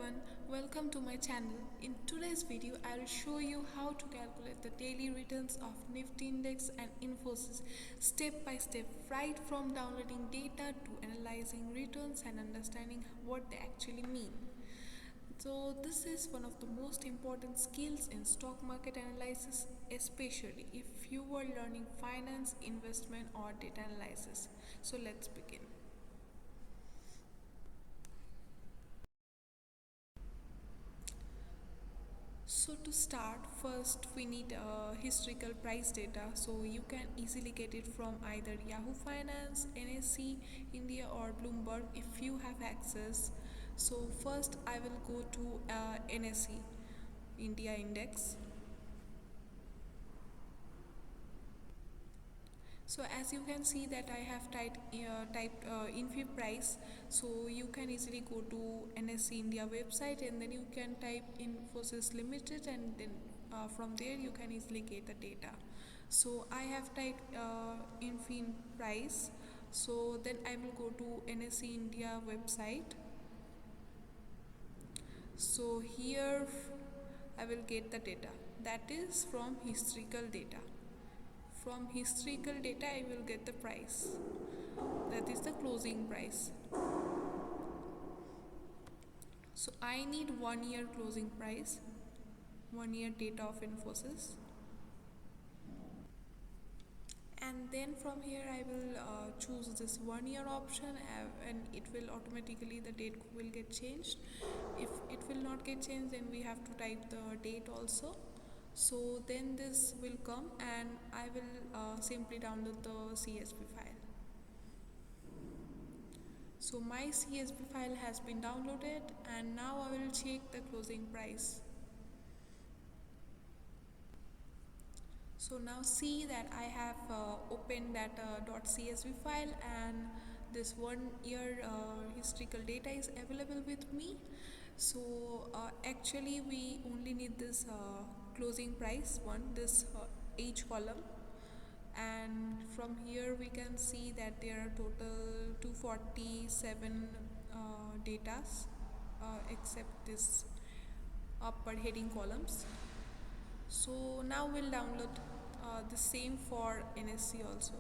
everyone, welcome to my channel. In today's video, I will show you how to calculate the daily returns of Nifty index and Infosys step by step, right from downloading data to analyzing returns and understanding what they actually mean. So this is one of the most important skills in stock market analysis, especially if you are learning finance, investment or data analysis. So let's begin. So to start, first we need historical price data, so you can easily get it from either Yahoo Finance, NSE India or Bloomberg if you have access. So first I will go to NSE India index. So as you can see that I have typed Infi price, so you can easily go to NSE India website and then you can type Infosys Limited and then from there you can easily get the data. So I have typed Infi price, so then I will go to NSE India website. So here I will get the data, that is from historical data. From historical data I will get the price, that is the closing price. So I need 1 year closing price, 1 year data of Infosys, and then from here I will choose this 1 year option and it will automatically, the date will get changed. If it will not get changed, then we have to type the date also. So then this will come and I will simply download the CSV file. So my CSV file has been downloaded and now I will check the closing price. So now see that I have opened that .csv file and this 1 year historical data is available with me. So actually we only need this closing price one, this each column, and from here we can see that there are total 247 datas except this upper heading columns. So now we'll download the same for NSE also.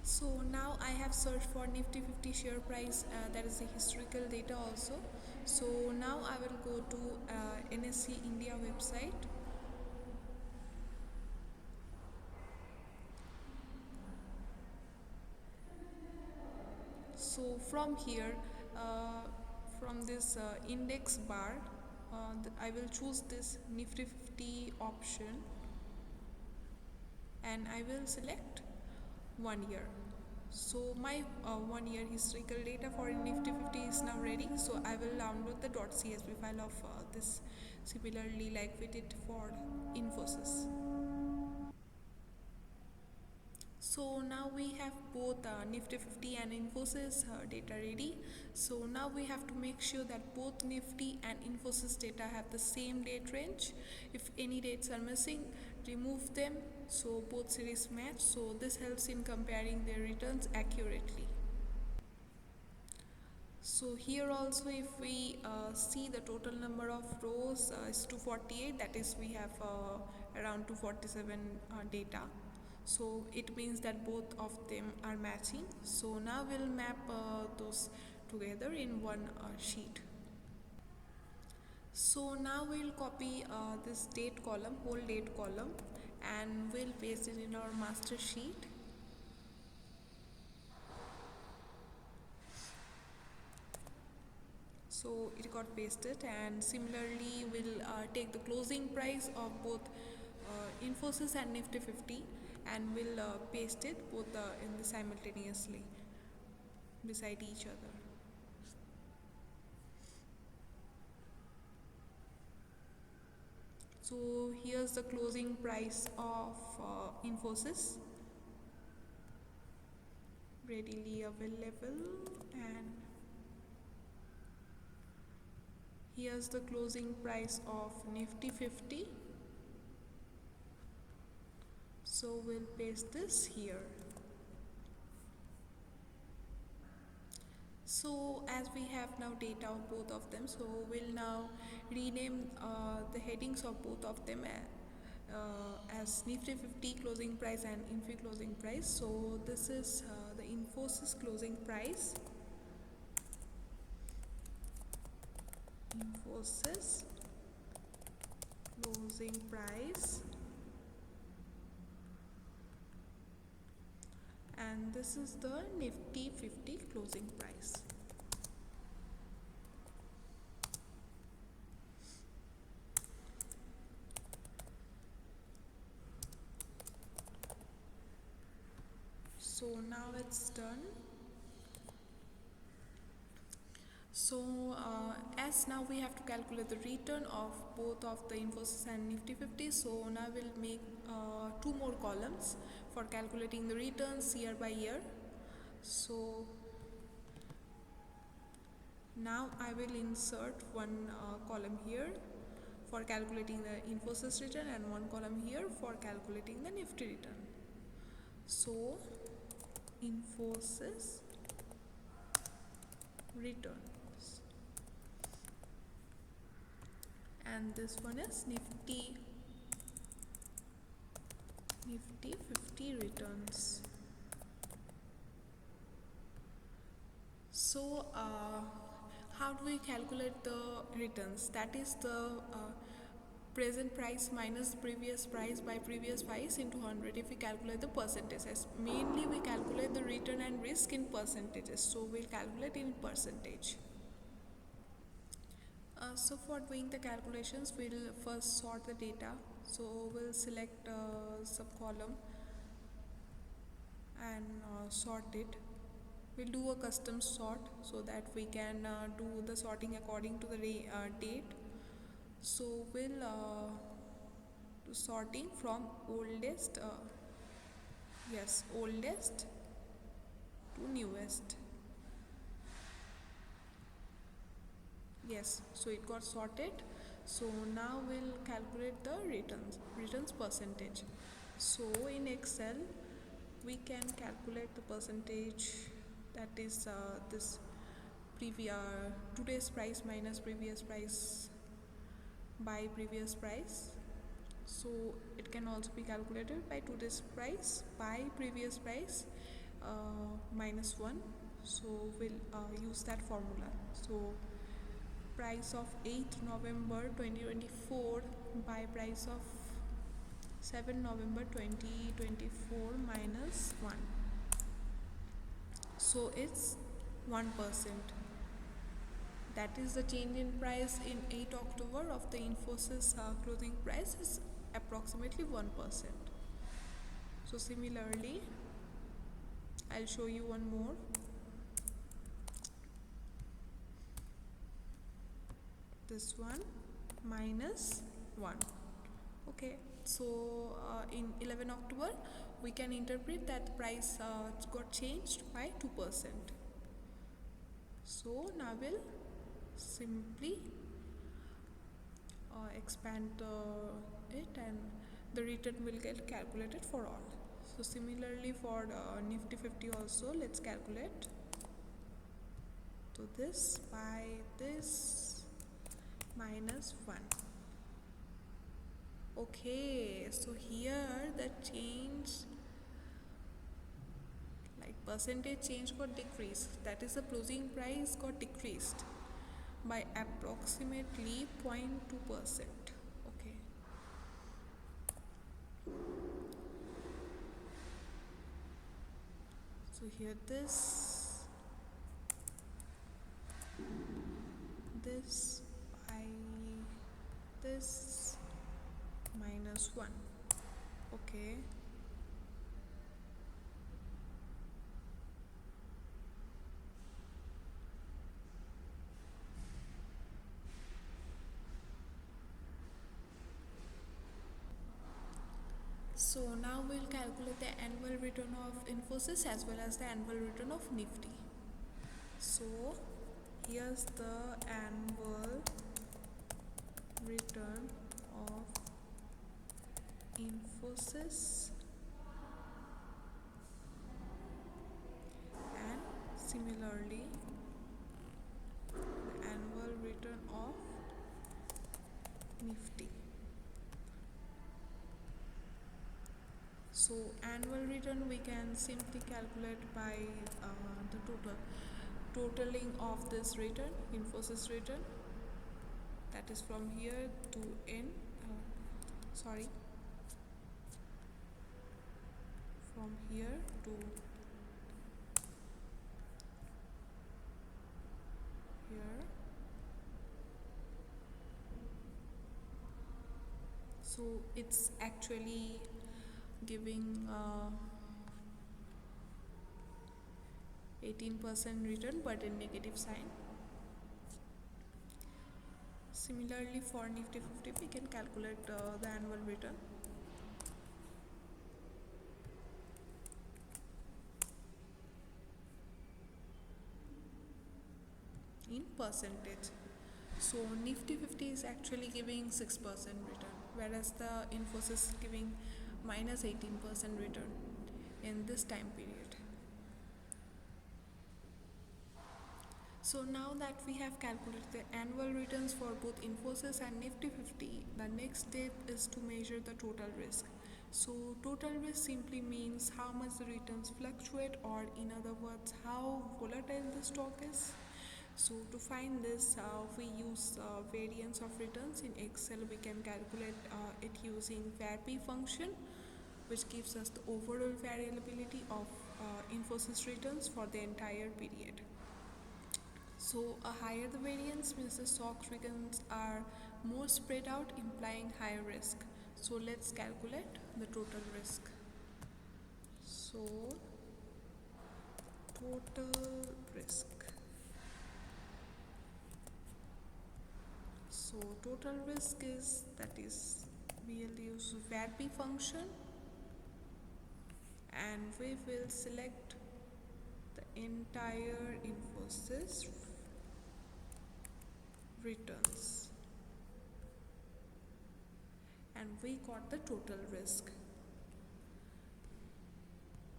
So now I have searched for Nifty 50 share price, that is the historical data also. So now I will go to NSE India website. So from here, from this index bar, I will choose this Nifty 50 option and I will select 1 year. So my 1 year historical data for Nifty 50 is now ready. So I will download the .csv file of this, similarly like we did for Infosys. So now we have both Nifty 50 and Infosys data ready. So now we have to make sure that both Nifty and Infosys data have the same date range. If any dates are missing, remove them so both series match. So this helps in comparing their returns accurately. So here also if we see the total number of rows is 248, that is we have around 247 data. So it means that both of them are matching. So now we'll map those together in one sheet. So now we'll copy this date column, whole date column, and we'll paste it in our master sheet. So it got pasted, and similarly we'll take the closing price of both Infosys and Nifty 50 and we'll paste it both in the simultaneously beside each other. So here's the closing price of Infosys, readily available, and here's the closing price of Nifty 50. So we'll paste this here. So as we have now data of both of them, so we'll now rename the headings of both of them as Nifty 50 closing price and Infi closing price. So this is the Infosys closing price. Infosys closing price, and this is the Nifty 50 closing price. So now it's done. So as now we have to calculate the return of both of the Infosys and Nifty 50. So now we'll make two more columns for calculating the returns year by year. So now I will insert one column here for calculating the Infosys return and one column here for calculating the Nifty return. So Infosys returns, and this one is Nifty 50 returns. So how do we calculate the returns? That is the present price minus previous price by previous price into 100 if we calculate the percentages. Mainly we calculate the return and risk in percentages, so we'll calculate in percentage. So for doing the calculations, we'll first sort the data. So we'll select sub-column and sort it. We'll do a custom sort so that we can do the sorting according to the date. So we'll do sorting from oldest oldest to newest. Yes, so it got sorted. So now we'll calculate the returns percentage. So in Excel we can calculate the percentage, that is this today's price minus previous price by previous price. So it can also be calculated by today's price by previous price minus 1. So we'll use that formula. So price of 8th November 2024 by price of 7 November 2024 minus 1. So it's 1%. That is the change in price in 8 October of the Infosys closing price is approximately 1%. So similarly, I'll show you one more. This one minus 1. Okay, so in 11 October we can interpret that the price got changed by 2%. So now we'll simply expand it, and the return will get calculated for all. So similarly for Nifty 50 also, let's calculate. So this by this minus 1. Okay, so here the change, like percentage change got decreased, that is the closing price got decreased by approximately 0.2%. Okay, so here this by this minus 1. Okay, so now we'll calculate the annual return of Infosys as well as the annual return of Nifty. So here's the annual return of Infosys, and similarly So annual return we can simply calculate by the totaling of this return, Infosys return, that is from here to n. Sorry, from here to here. So it's actually giving 18% return but in negative sign. Similarly for Nifty 50 we can calculate the annual return. In percentage. So Nifty 50 is actually giving 6% return, whereas the Infosys is giving minus 18% return in this time period. So now that we have calculated the annual returns for both Infosys and Nifty 50, the next step is to measure the total risk. So total risk simply means how much the returns fluctuate, or in other words how volatile the stock is. So to find this we use variance of returns. In Excel we can calculate it using VAR.P function, which gives us the overall variability of Infosys returns for the entire period. So a higher the variance means the stock's returns are more spread out, implying higher risk. So let's calculate the total risk. So total risk. So total risk is, that is, we'll use VAR.P function and we will select the entire Infosys returns and we got the total risk.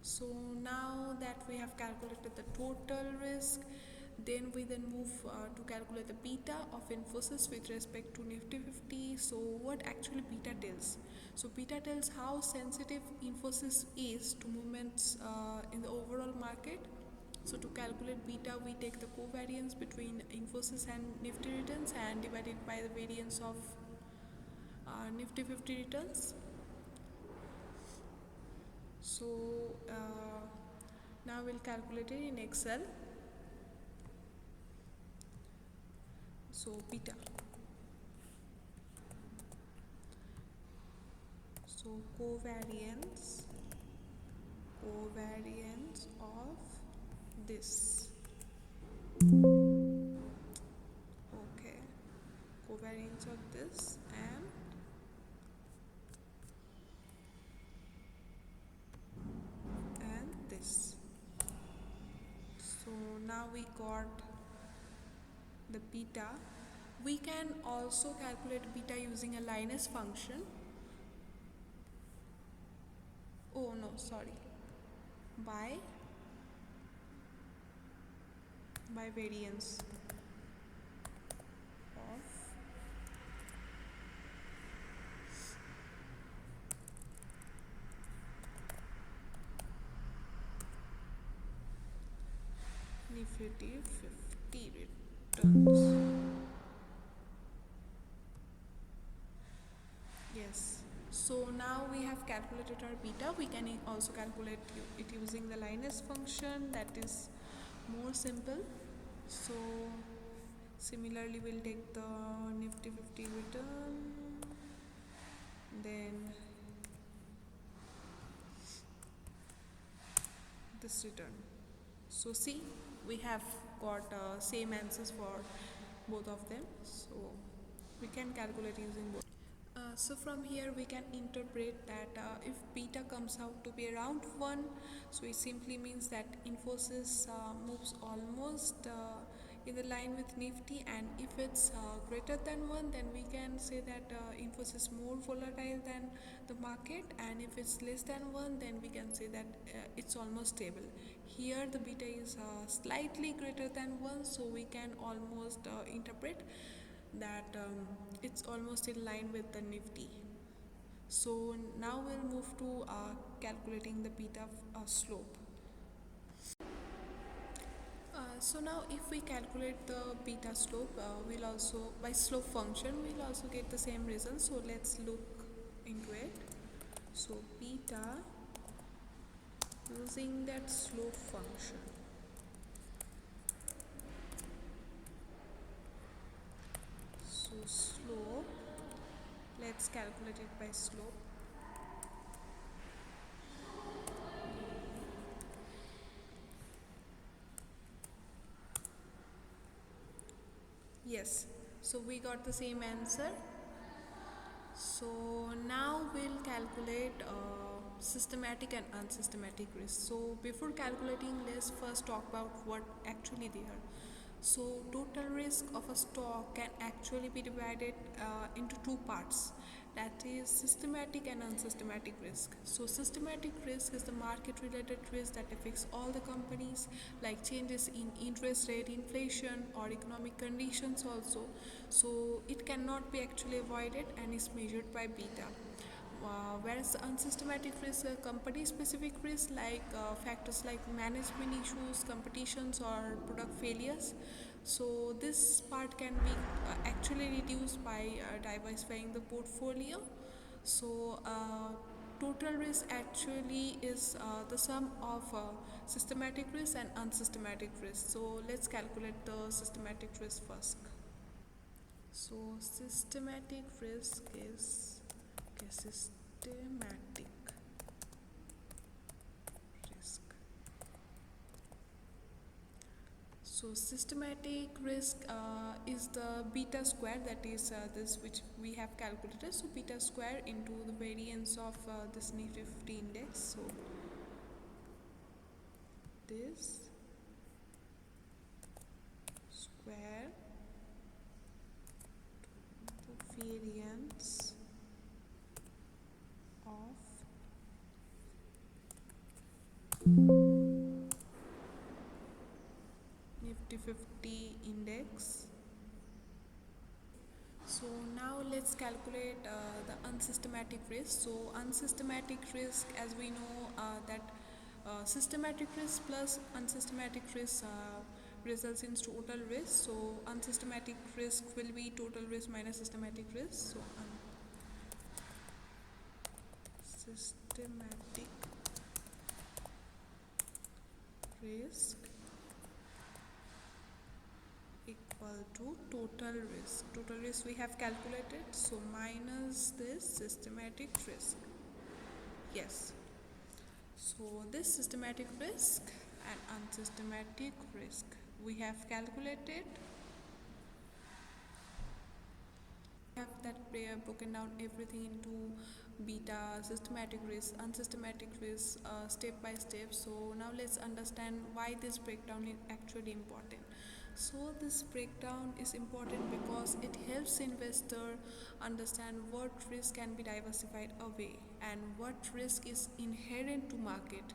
So now that we have calculated the total risk, then we move to calculate the beta of Infosys with respect to Nifty 50. So what actually beta tells? So beta tells how sensitive Infosys is to movements in the overall market. So to calculate beta, we take the covariance between Infosys and Nifty returns and divide it by the variance of Nifty 50 returns. So now we'll calculate it in Excel. So beta. So covariance of this. Okay, covariance of this and this. So now we got the beta. We can also calculate beta using a Linus function. Oh no, sorry. By variance of Nifty 50 returns. Yes. So now we have calculated our beta. We can also calculate it using the Linus function, that is more simple. So similarly we'll take the Nifty 50 return, then this return. So see, we have got same answers for both of them. So we can calculate using both. So from here we can interpret that if beta comes out to be around 1, so it simply means that Infosys moves almost in the line with Nifty, and if it's greater than 1, then we can say that Infosys is more volatile than the market, and if it's less than 1, then we can say that it's almost stable. Here the beta is slightly greater than 1, so we can almost interpret that it's almost in line with the Nifty. So now we'll move to calculating the beta slope. So now if we calculate the beta slope, we'll also, by slope function, we'll also get the same result. So let's look into it. So beta using that slope function. So slope, let's calculate it by slope. Yes, so we got the same answer. So now we'll calculate systematic and unsystematic risk. So before calculating, let's first talk about what actually they are. So total risk of a stock can actually be divided into two parts, that is systematic and unsystematic risk. So systematic risk is the market related risk that affects all the companies, like changes in interest rate, inflation or economic conditions also. So it cannot be actually avoided and is measured by beta. Whereas the unsystematic risk, company specific risk, like factors like management issues, competitions or product failures. So this part can be actually reduced by diversifying the portfolio. So total risk actually is the sum of systematic risk and unsystematic risk. So let's calculate the systematic risk first. So systematic risk is, okay, systematic risk. So systematic risk is the beta square, that is this which we have calculated. So beta square into the variance of this Nifty 50 index. So this square to the variance of Nifty 50 index. So now let's calculate the unsystematic risk. So unsystematic risk, as we know that systematic risk plus unsystematic risk results in total risk. So unsystematic risk will be total risk minus systematic risk. So unsystematic risk equal to total risk. Total risk we have calculated, so minus this systematic risk. Yes. So this systematic risk and unsystematic risk we have calculated. Have that prayer broken down everything into beta, systematic risk, unsystematic risk, step by step. So now let's understand why this breakdown is actually important. So this breakdown is important because it helps investor understand what risk can be diversified away and what risk is inherent to market.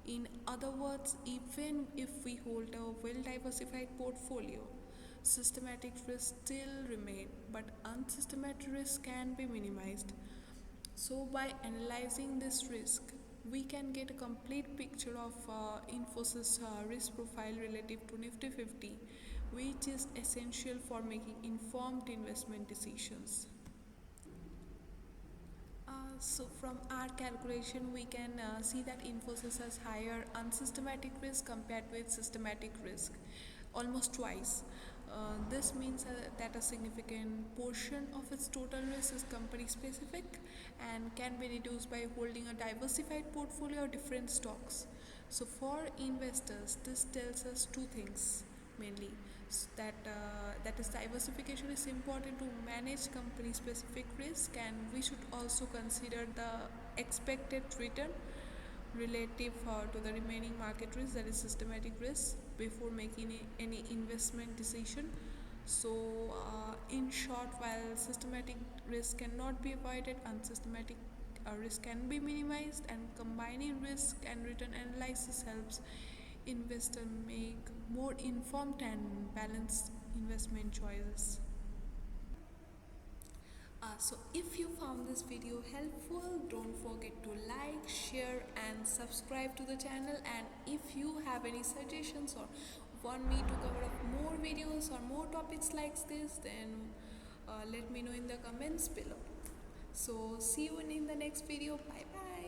In other words, even if we hold a well diversified portfolio, systematic risks still remain, but unsystematic risk can be minimized. So, by analyzing this risk, we can get a complete picture of Infosys risk profile relative to Nifty 50, which is essential for making informed investment decisions. So from our calculation, we can see that Infosys has higher unsystematic risk compared with systematic risk, almost twice. This means that a significant portion of its total risk is company specific and can be reduced by holding a diversified portfolio of different stocks. So for investors, this tells us two things mainly. That is, diversification is important to manage company specific risk, and we should also consider the expected return relative to the remaining market risk, that is systematic risk, before making any investment decision. So in short, while systematic risk cannot be avoided, unsystematic risk can be minimized, and combining risk and return analysis helps investor make more informed and balanced investment choices. So if you found this video helpful, don't forget to like, share and subscribe to the channel. And if you have any suggestions or want me to cover up more videos or more topics like this, then let me know in the comments below. So see you in the next video. Bye bye.